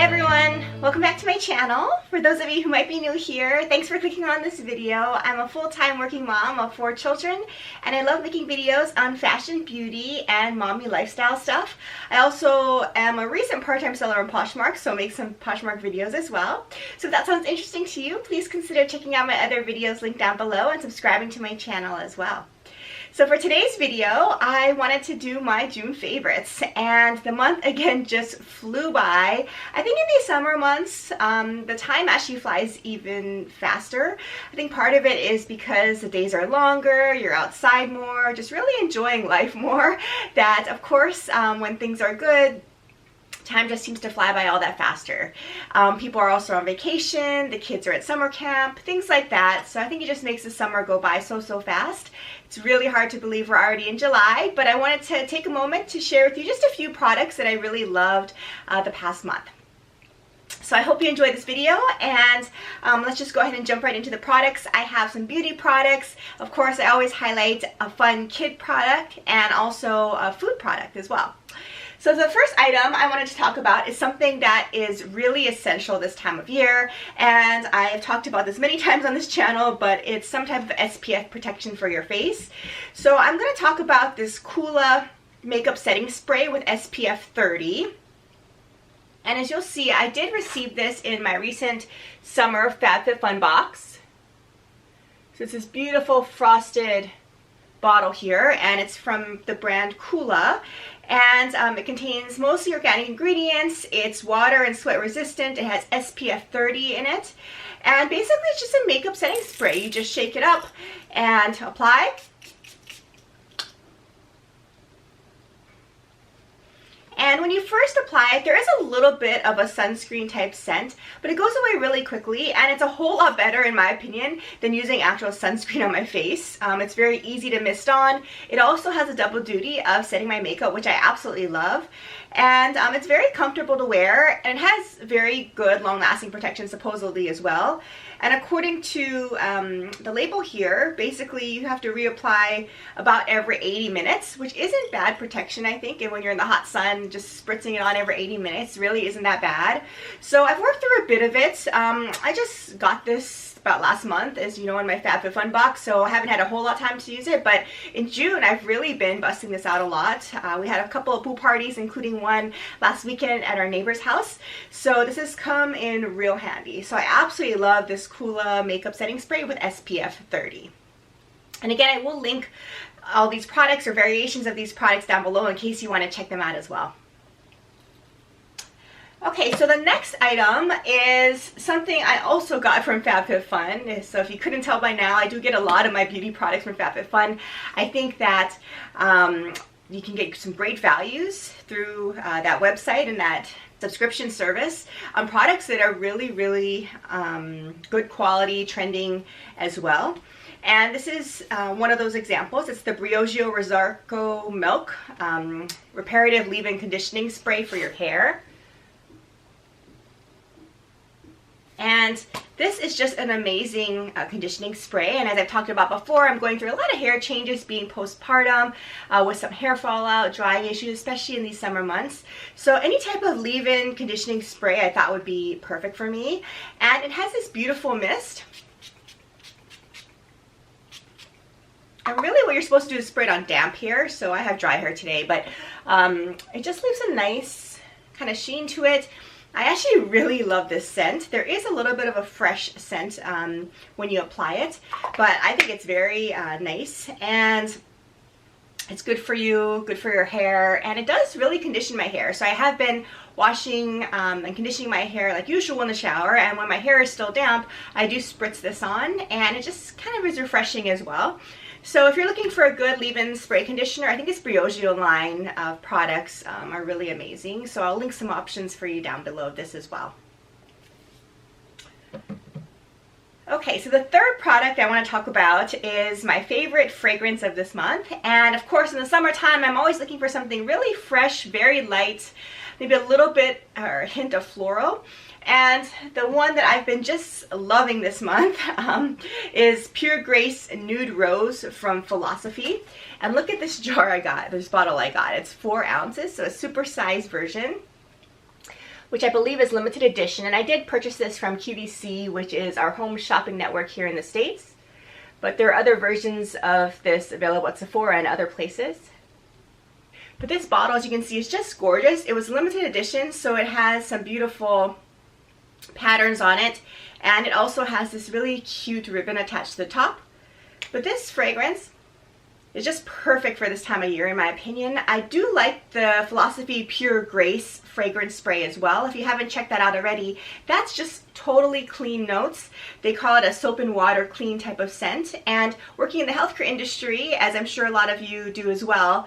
everyone, welcome back to my channel. For those of you who might be new here, thanks for clicking on this video. I'm a full-time working mom of 4 children, and I love making videos on fashion, beauty, and mommy lifestyle stuff. I also am a recent part-time seller on Poshmark, so I make some Poshmark videos as well. So if that sounds interesting to you, please consider checking out my other videos linked down below and subscribing to my channel as well. So for today's video, I wanted to do my June favorites, and the month again just flew by. I think in these summer months, the time actually flies even faster. I think part of it is because the days are longer, you're outside more, just really enjoying life more. That of course, when things are good, time just seems to fly by all that faster. People are also on vacation, the kids are at summer camp, things like that. So I think it just makes the summer go by so fast. It's really hard to believe we're already in July, but I wanted to take a moment to share with you just a few products that I really loved the past month. So I hope you enjoyed this video, and let's just go ahead and jump right into the products. I have some beauty products. Of course, I always highlight a fun kid product and also a food product as well. So the first item I wanted to talk about is something that is really essential this time of year, and I have talked about this many times on this channel, but it's some type of SPF protection for your face. So I'm going to talk about this Coola makeup setting spray with SPF 30. And as you'll see, I did receive this in my recent summer FabFitFun box. So it's this beautiful frosted bottle here, and it's from the brand Coola. And it contains mostly organic ingredients. It's water and sweat resistant. It has SPF 30 in it. And basically it's just a makeup setting spray. You just shake it up and apply. And when you first apply it, there is a little bit of a sunscreen type scent, but it goes away really quickly, and it's a whole lot better, in my opinion, than using actual sunscreen on my face. It's very easy to mist on. It also has a double duty of setting my makeup, which I absolutely love. And it's very comfortable to wear, and it has very good long-lasting protection supposedly as well. And according to the label here, basically you have to reapply about every 80 minutes, which isn't bad protection, I think. And when you're in the hot sun, just spritzing it on every 80 minutes really isn't that bad. So I've worked through a bit of it. I just got this about last month, as you know, in my FabFitFun box, so I haven't had a whole lot of time to use it, but in June I've really been busting this out a lot. We had a couple of pool parties, including one last weekend at our neighbor's house, so this has come in real handy. So I absolutely love this Coola makeup setting spray with SPF 30. And again, I will link all these products or variations of these products down below in case you want to check them out as well. Okay, so the next item is something I also got from FabFitFun. So if you couldn't tell by now, I do get a lot of my beauty products from FabFitFun. I think that you can get some great values through that website and that subscription service on products that are really good quality, trending as well. And this is one of those examples. It's the Briogeo Rosarco Milk Reparative Leave-In Conditioning Spray for your hair. And this is just an amazing conditioning spray, and as I've talked about before, I'm going through a lot of hair changes being postpartum with some hair fallout, drying issues, especially in these summer months. So any type of leave-in conditioning spray I thought would be perfect for me. And it has this beautiful mist. And really what you're supposed to do is spray it on damp hair, so I have dry hair today, but it just leaves a nice kind of sheen to it. I actually really love this scent. There is a little bit of a fresh scent when you apply it, but I think it's very nice, and it's good for you, good for your hair, and it does really condition my hair. So I have been washing and conditioning my hair like usual in the shower, and when my hair is still damp, I do spritz this on, and it just kind of is refreshing as well. So if you're looking for a good leave-in spray conditioner, I think this Briogeo line of products are really amazing. So I'll link some options for you down below this as well. Okay, so the third product I want to talk about is my favorite fragrance of this month. And of course, in the summertime, I'm always looking for something really fresh, very light, maybe a little bit or a hint of floral. And the one that I've been just loving this month is Pure Grace Nude Rose from Philosophy. And look at this jar I got, this bottle I got. It's 4 ounces, so a super sized version. which I believe is limited edition. And I did purchase this from QVC, which is our home shopping network here in the States. But there are other versions of this available at Sephora and other places. But this bottle, as you can see, is just gorgeous. It was limited edition, so it has some beautiful patterns on it. And it also has this really cute ribbon attached to the top. But this fragrance is just perfect for this time of year, in my opinion. I do like the Philosophy Pure Grace fragrance spray as well. If you haven't checked that out already, that's just totally clean notes. They call it a soap and water clean type of scent. And working in the healthcare industry, as I'm sure a lot of you do as well,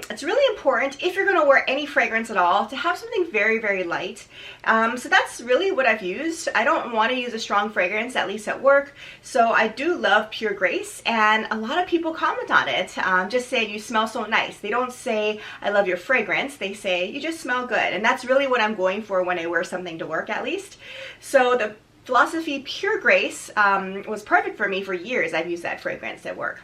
it's really important, if you're going to wear any fragrance at all, to have something very, very light. So that's really what I've used. I don't want to use a strong fragrance, at least at work. So I do love Pure Grace, and a lot of people comment on it, just saying you smell so nice. They don't say, I love your fragrance. They say, you just smell good. And that's really what I'm going for when I wear something to work, at least. So the Philosophy Pure Grace was perfect for me for years. I've used that fragrance at work.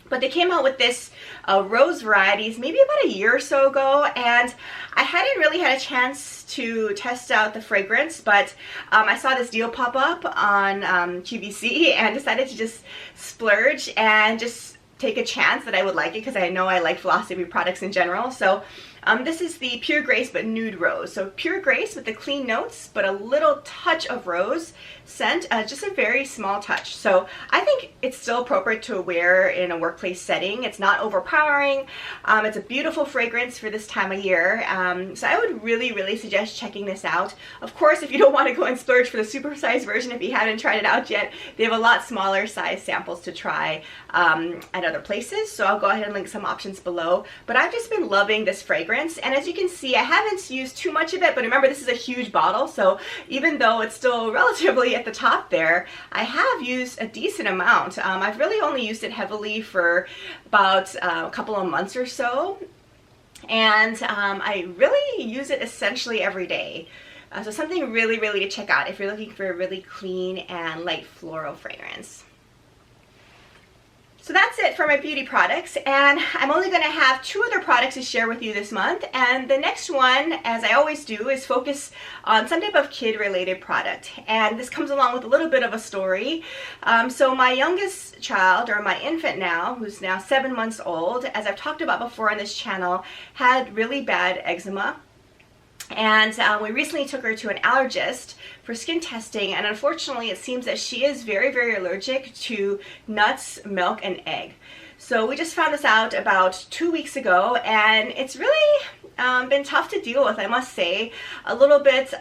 But they came out with this rose varieties maybe about a year or so ago, and I hadn't really had a chance to test out the fragrance, but I saw this deal pop up on QVC and decided to just splurge and just take a chance that I would like it, because I know I like Philosophy products in general. So this is the Pure Grace but Nude Rose. So Pure Grace with the clean notes, but a little touch of rose scent, just a very small touch. So I think it's still appropriate to wear in a workplace setting. It's not overpowering. It's a beautiful fragrance for this time of year. So I would really, really suggest checking this out. Of course, if you don't want to go and splurge for the supersized version, if you haven't tried it out yet, they have a lot smaller size samples to try at other places. So I'll go ahead and link some options below. But I've just been loving this fragrance. And as you can see, I haven't used too much of it, but remember, this is a huge bottle. So even though it's still relatively at the top there, I have used a decent amount. I've really only used it heavily for about a couple of months or so. And I really use it essentially every day. So something really, really to check out if you're looking for a really clean and light floral fragrance. So that's it for my beauty products, and I'm only going to have 2 other products to share with you this month, and the next one, as I always do, is focus on some type of kid-related product, and this comes along with a little bit of a story. So my youngest child, or my infant now, who's now 7 months old, as I've talked about before on this channel, had really bad eczema. And we recently took her to an allergist for skin testing, and unfortunately it seems that she is very, very allergic to nuts, milk, and egg. So we just found this out about 2 weeks ago, and it's really been tough to deal with, I must say. A little bit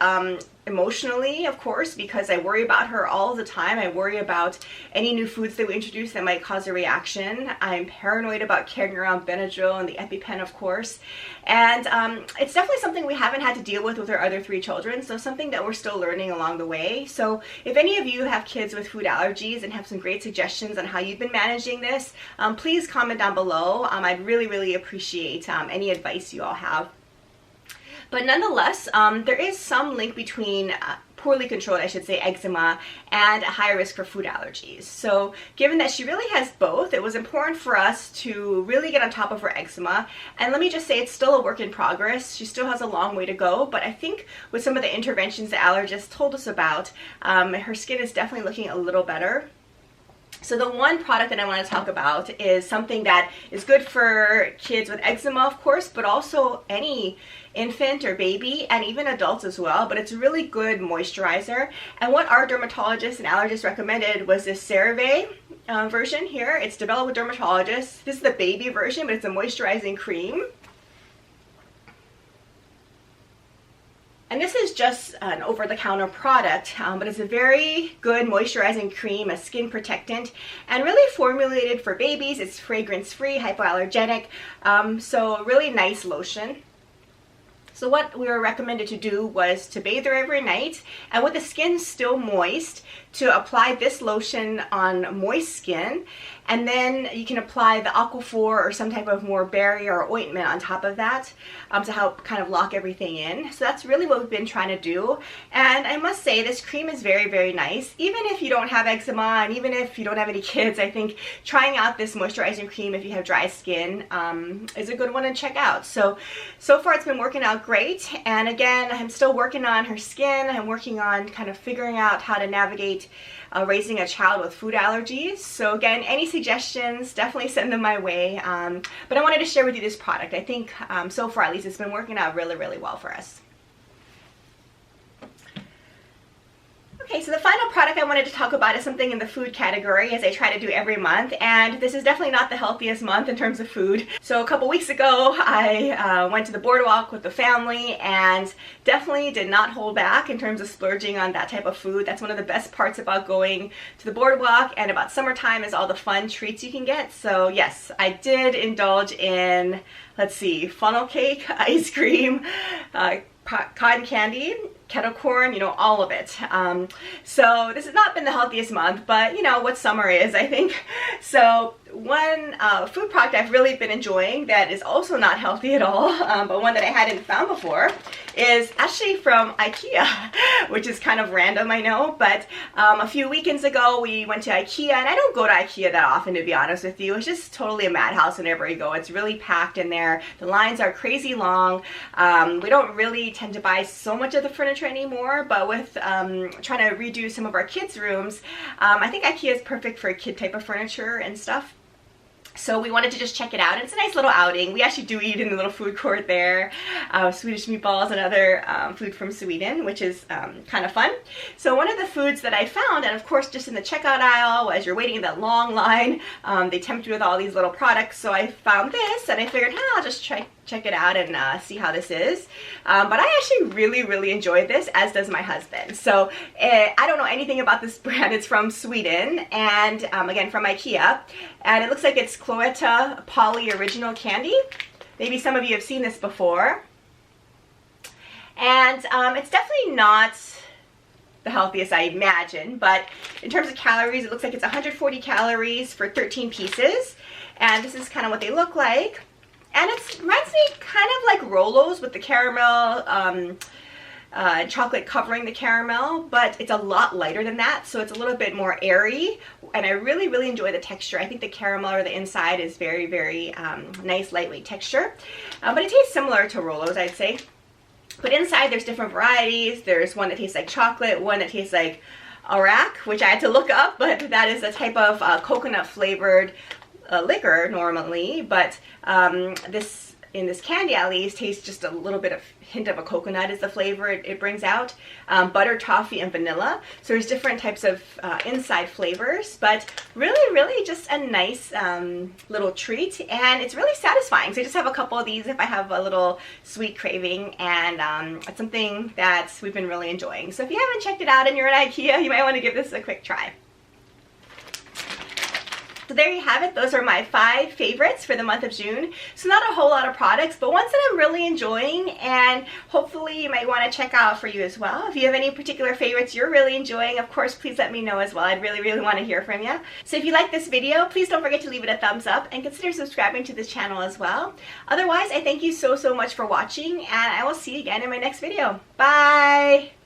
emotionally, of course, because I worry about her all the time. I worry about any new foods that we introduce that might cause a reaction. I'm paranoid about carrying around Benadryl and the EpiPen, of course. And it's definitely something we haven't had to deal with our other 3 children, so something that we're still learning along the way. So if any of you have kids with food allergies and have some great suggestions on how you've been managing this, please comment down below. I'd really, really appreciate any advice you all have. But nonetheless, there is some link between poorly controlled, I should say, eczema and a high risk for food allergies. So given that she really has both, it was important for us to really get on top of her eczema. And let me just say, it's still a work in progress. She still has a long way to go, but I think with some of the interventions the allergist told us about, her skin is definitely looking a little better. So the one product that I want to talk about is something that is good for kids with eczema, of course, but also any infant or baby, and even adults as well. But it's a really good moisturizer. And what our dermatologist and allergist recommended was this CeraVe version here. It's developed with dermatologists. This is the baby version, but it's a moisturizing cream. And this is just an over-the-counter product, but it's a very good moisturizing cream, a skin protectant, and really formulated for babies. It's fragrance-free, hypoallergenic, so a really nice lotion. So what we were recommended to do was to bathe her every night, and with the skin still moist, to apply this lotion on moist skin. and then you can apply the Aquaphor or some type of more barrier or ointment on top of that to help kind of lock everything in. So that's really what we've been trying to do. And I must say, this cream is very, very nice. Even if you don't have eczema and even if you don't have any kids, I think trying out this moisturizing cream if you have dry skin is a good one to check out. So far it's been working out great. And again, I'm still working on her skin. I'm working on kind of figuring out how to navigate raising a child with food allergies. So again, any suggestions, definitely send them my way. But I wanted to share with you this product. I think so far at least it's been working out really, really well for us. Okay, so the final product I wanted to talk about is something in the food category, as I try to do every month, and this is definitely not the healthiest month in terms of food. So a couple weeks ago, I went to the boardwalk with the family and definitely did not hold back in terms of splurging on that type of food. That's one of the best parts about going to the boardwalk and about summertime is all the fun treats you can get. So yes, I did indulge in, let's see, funnel cake, ice cream, cotton candy, kettle corn, you know, all of it. So this has not been the healthiest month, but you know what summer is, I think. So one food product I've really been enjoying that is also not healthy at all, but one that I hadn't found before, is actually from IKEA, which is kind of random, I know, but a few weekends ago we went to IKEA, and I don't go to IKEA that often, to be honest with you. It's just totally a madhouse whenever you go. It's really packed in there. The lines are crazy long. We don't really tend to buy so much of the furniture anymore, but with trying to redo some of our kids' rooms, I think IKEA is perfect for kid type of furniture and stuff. So we wanted to just check it out. It's a nice little outing. We actually do eat in the little food court there, Swedish meatballs and other food from Sweden, which is kind of fun. So one of the foods that I found, and of course just in the checkout aisle as you're waiting in that long line, they tempt you with all these little products. So I found this and I figured, I'll just check it out and see how this is. But I actually really, really enjoyed this, as does my husband. So I don't know anything about this brand. It's from Sweden and again from IKEA. And it looks like it's Cloetta Poly Original Candy. Maybe some of you have seen this before. And it's definitely not the healthiest, I imagine, but in terms of calories, it looks like it's 140 calories for 13 pieces. And this is kind of what they look like. And it reminds me kind of like Rolos with the caramel, chocolate covering the caramel, but it's a lot lighter than that, so it's a little bit more airy, and I really, really enjoy the texture. I think the caramel or the inside is very, very nice, lightweight texture, but it tastes similar to Rolos, I'd say. But inside there's different varieties. There's one that tastes like chocolate, one that tastes like arak, which I had to look up, but that is a type of coconut flavored liquor normally, but this, in this candy at least, tastes just a little bit of hint of a coconut is the flavor it brings out. Butter, toffee, and vanilla. So there's different types of inside flavors, but really, really just a nice little treat, and it's really satisfying. So I just have a couple of these if I have a little sweet craving, and it's something that we've been really enjoying. So if you haven't checked it out and you're at IKEA, you might want to give this a quick try. So there you have it. Those are my 5 favorites for the month of June. So not a whole lot of products, but ones that I'm really enjoying, and hopefully you might want to check out for you as well. If you have any particular favorites you're really enjoying, of course, please let me know as well. I'd really, really want to hear from you. So if you like this video, please don't forget to leave it a thumbs up and consider subscribing to this channel as well. Otherwise, I thank you so, so much for watching, and I will see you again in my next video. Bye!